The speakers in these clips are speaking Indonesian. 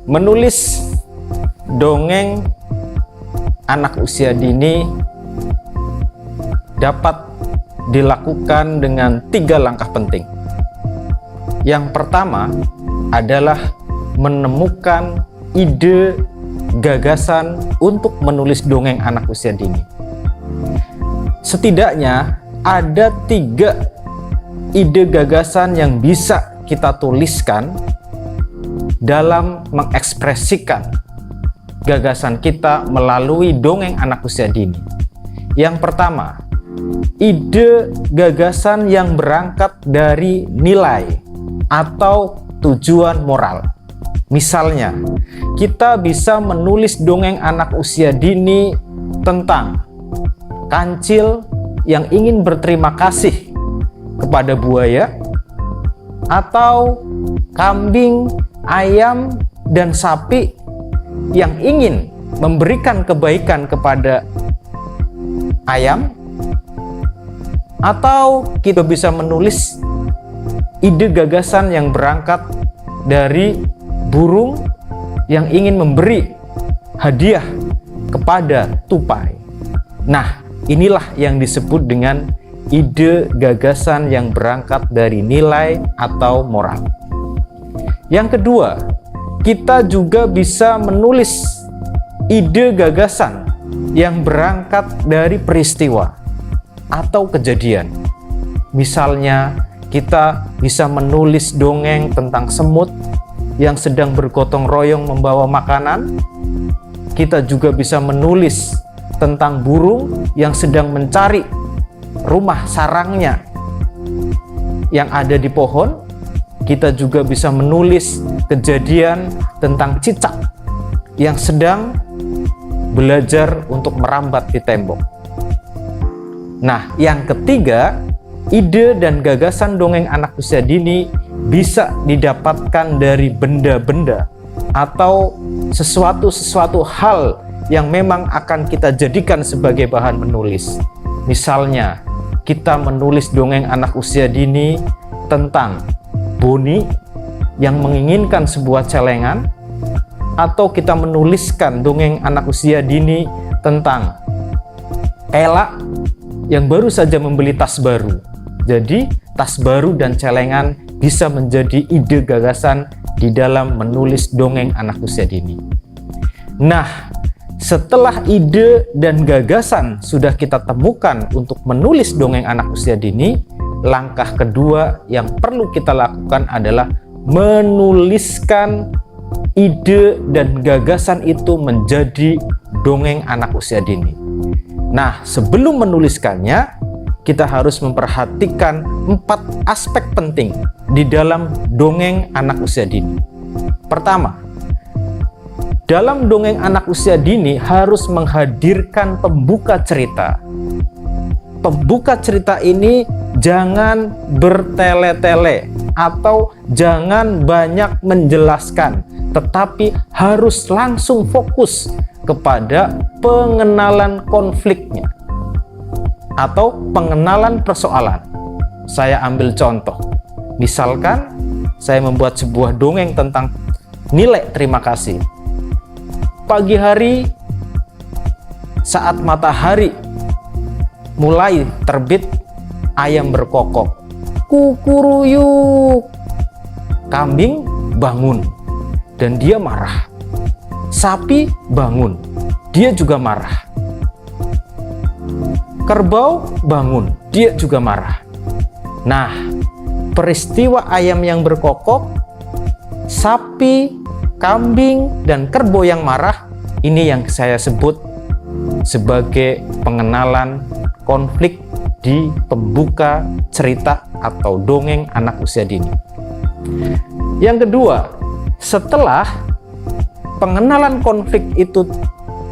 Menulis dongeng anak usia dini dapat dilakukan dengan 3 langkah penting. Yang pertama adalah menemukan ide gagasan untuk menulis dongeng anak usia dini. Setidaknya ada 3 ide gagasan yang bisa kita tuliskan dalam mengekspresikan gagasan kita melalui dongeng anak usia dini. Yang pertama, ide gagasan yang berangkat dari nilai atau tujuan moral. Misalnya, kita bisa menulis dongeng anak usia dini tentang kancil yang ingin berterima kasih kepada buaya, atau kambing, ayam, dan sapi yang ingin memberikan kebaikan kepada ayam. Atau kita bisa menulis ide gagasan yang berangkat dari burung yang ingin memberi hadiah kepada tupai. Nah, inilah yang disebut dengan ide gagasan yang berangkat dari nilai atau moral. Yang kedua, kita juga bisa menulis ide gagasan yang berangkat dari peristiwa atau kejadian. Misalnya, kita bisa menulis dongeng tentang semut yang sedang bergotong royong membawa makanan. Kita juga bisa menulis tentang burung yang sedang mencari rumah sarangnya yang ada di pohon. Kita juga bisa menulis kejadian tentang cicak yang sedang belajar untuk merambat di tembok. Nah, yang ketiga, ide dan gagasan dongeng anak usia dini bisa didapatkan dari benda-benda atau sesuatu hal yang memang akan kita jadikan sebagai bahan menulis. Misalnya, kita menulis dongeng anak usia dini tentang Boni yang menginginkan sebuah celengan, atau kita menuliskan dongeng anak usia dini tentang Ella yang baru saja membeli tas baru. Jadi, tas baru dan celengan bisa menjadi ide gagasan di dalam menulis dongeng anak usia dini. Nah, setelah ide dan gagasan sudah kita temukan untuk menulis dongeng anak usia dini, langkah kedua yang perlu kita lakukan adalah menuliskan ide dan gagasan itu menjadi dongeng anak usia dini. Nah, sebelum menuliskannya, kita harus memperhatikan 4 aspek penting di dalam dongeng anak usia dini. Pertama, dalam dongeng anak usia dini harus menghadirkan pembuka cerita. Pembuka cerita ini jangan bertele-tele atau jangan banyak menjelaskan, tetapi harus langsung fokus kepada pengenalan konfliknya atau pengenalan persoalan. Saya ambil contoh. Misalkan saya membuat sebuah dongeng tentang nilai terima kasih. Pagi hari saat matahari mulai terbit, ayam berkokok, kukuruyuk. Kambing bangun dan dia marah. Sapi bangun, dia juga marah. Kerbau bangun, dia juga marah. Nah, peristiwa ayam yang berkokok, sapi, kambing, dan kerbau yang marah, ini yang saya sebut sebagai pengenalan konflik di pembuka cerita atau dongeng anak usia dini. Yang kedua, setelah pengenalan konflik itu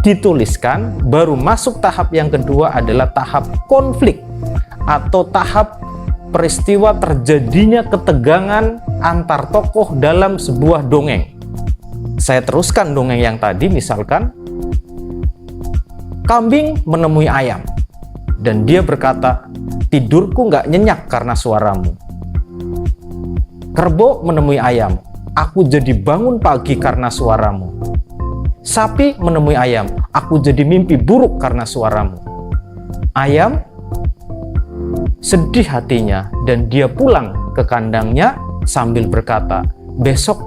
dituliskan, baru masuk tahap yang kedua adalah tahap konflik atau tahap peristiwa terjadinya ketegangan antar tokoh dalam sebuah dongeng. Saya teruskan dongeng yang tadi, misalkan kambing menemui ayam dan dia berkata, tidurku nggak nyenyak karena suaramu. Kerbau menemui ayam, aku jadi bangun pagi karena suaramu. Sapi menemui ayam, aku jadi mimpi buruk karena suaramu. Ayam sedih hatinya dan dia pulang ke kandangnya sambil berkata, besok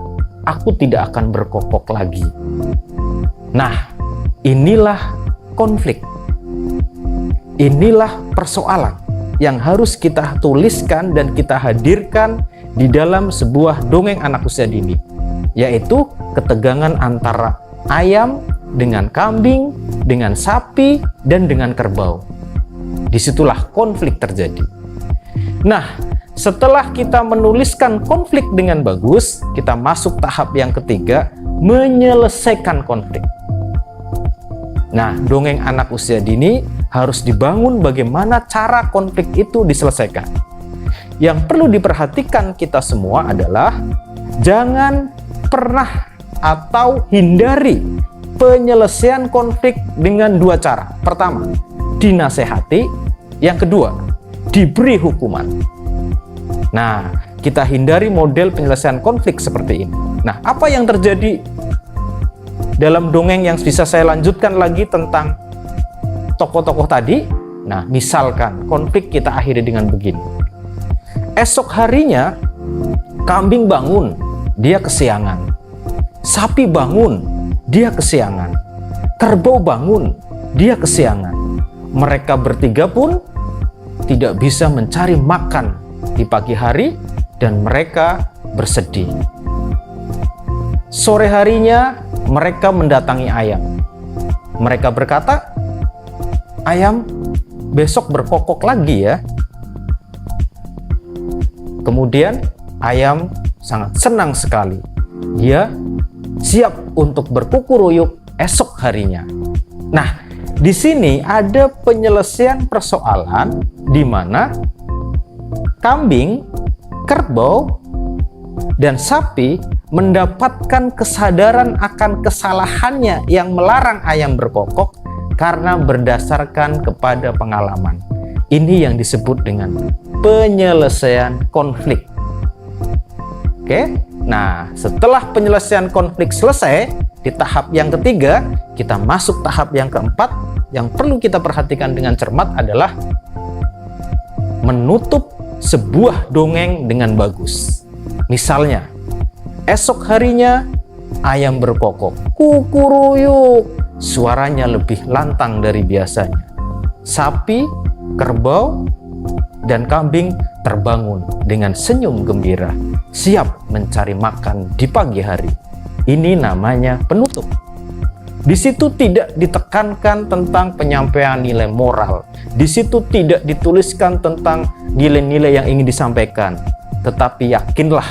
aku tidak akan berkokok lagi. Nah, inilah konflik. Inilah persoalan yang harus kita tuliskan dan kita hadirkan di dalam sebuah dongeng anak usia dini, yaitu ketegangan antara ayam dengan kambing, dengan sapi, dan dengan kerbau. Disitulah konflik terjadi. Nah, setelah kita menuliskan konflik dengan bagus, kita masuk tahap yang ketiga, menyelesaikan konflik. Nah, dongeng anak usia dini harus dibangun bagaimana cara konflik itu diselesaikan. Yang perlu diperhatikan kita semua adalah jangan pernah atau hindari penyelesaian konflik dengan dua cara. Pertama, dinasehati. Yang kedua, diberi hukuman. Nah, kita hindari model penyelesaian konflik seperti ini. Nah, apa yang terjadi dalam dongeng yang bisa saya lanjutkan lagi tentang tokoh-tokoh tadi? Nah, misalkan konflik kita akhiri dengan begini. Esok harinya, kambing bangun, dia kesiangan. Sapi bangun, dia kesiangan. Kerbau bangun, dia kesiangan. Mereka bertiga pun tidak bisa mencari makan di pagi hari dan mereka bersedih. Sore harinya mereka mendatangi ayam. Mereka berkata, ayam besok berkokok lagi ya. Kemudian ayam sangat senang sekali. Dia siap untuk berkukuruyuk esok harinya. Nah, di sini ada penyelesaian persoalan di mana kambing, kerbau, dan sapi mendapatkan kesadaran akan kesalahannya yang melarang ayam berkokok karena berdasarkan kepada pengalaman. Ini yang disebut dengan penyelesaian konflik. Oke, nah setelah penyelesaian konflik selesai, di tahap yang ketiga, kita masuk tahap yang keempat. Yang perlu kita perhatikan dengan cermat adalah menutup sebuah dongeng dengan bagus. Misalnya, esok harinya ayam berkokok, kukuruyuk, suaranya lebih lantang dari biasanya. Sapi, kerbau, dan kambing terbangun dengan senyum gembira, siap mencari makan di pagi hari. Ini namanya penutup. Di situ tidak ditekankan tentang penyampaian nilai moral. Di situ tidak dituliskan tentang nilai-nilai yang ingin disampaikan. Tetapi yakinlah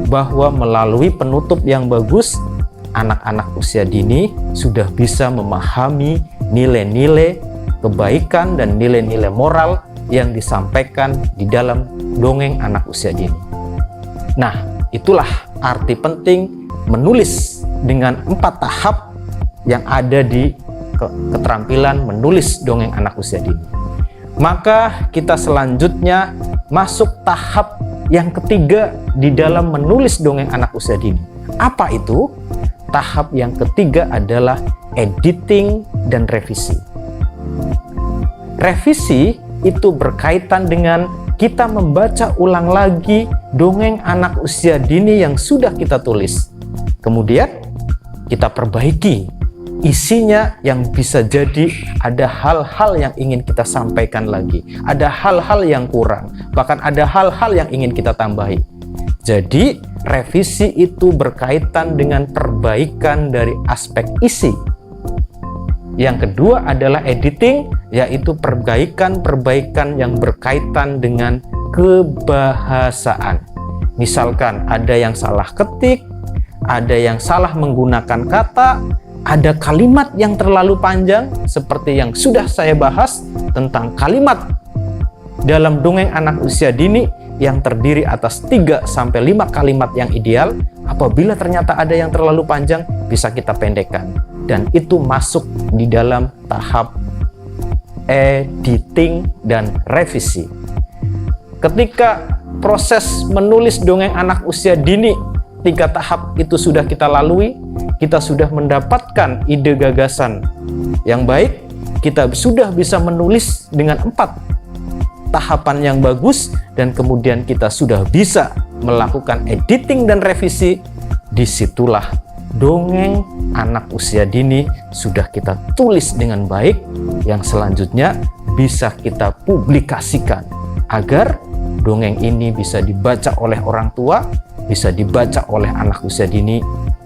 bahwa melalui penutup yang bagus, anak-anak usia dini sudah bisa memahami nilai-nilai kebaikan dan nilai-nilai moral yang disampaikan di dalam dongeng anak usia dini. Nah, itulah arti penting menulis dengan 4 tahap yang ada di keterampilan menulis dongeng anak usia dini. Maka kita selanjutnya masuk tahap yang ketiga di dalam menulis dongeng anak usia dini. Apa itu? Tahap yang ketiga adalah editing dan revisi. Revisi itu berkaitan dengan kita membaca ulang lagi dongeng anak usia dini yang sudah kita tulis. Kemudian kita perbaiki isinya yang bisa jadi ada hal-hal yang ingin kita sampaikan lagi, ada hal-hal yang kurang, bahkan ada hal-hal yang ingin kita tambahi. Jadi revisi itu berkaitan dengan perbaikan dari aspek isi. Yang kedua adalah editing, yaitu perbaikan-perbaikan yang berkaitan dengan kebahasaan. Misalkan ada yang salah ketik, ada yang salah menggunakan kata, ada kalimat yang terlalu panjang seperti yang sudah saya bahas tentang kalimat dalam dongeng anak usia dini yang terdiri atas 3-5 kalimat yang ideal. Apabila ternyata ada yang terlalu panjang, bisa kita pendekkan, dan itu masuk di dalam tahap editing dan revisi. Ketika proses menulis dongeng anak usia dini 3 tahap itu sudah kita lalui, kita sudah mendapatkan ide gagasan yang baik, kita sudah bisa menulis dengan 4 tahapan yang bagus, dan kemudian kita sudah bisa melakukan editing dan revisi. Disitulah dongeng anak usia dini sudah kita tulis dengan baik, yang selanjutnya bisa kita publikasikan agar dongeng ini bisa dibaca oleh orang tua, bisa dibaca oleh anak usia dini,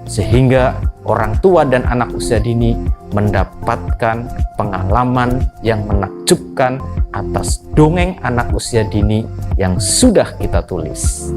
sehingga orang tua dan anak usia dini mendapatkan pengalaman yang menakjubkan atas dongeng anak usia dini yang sudah kita tulis.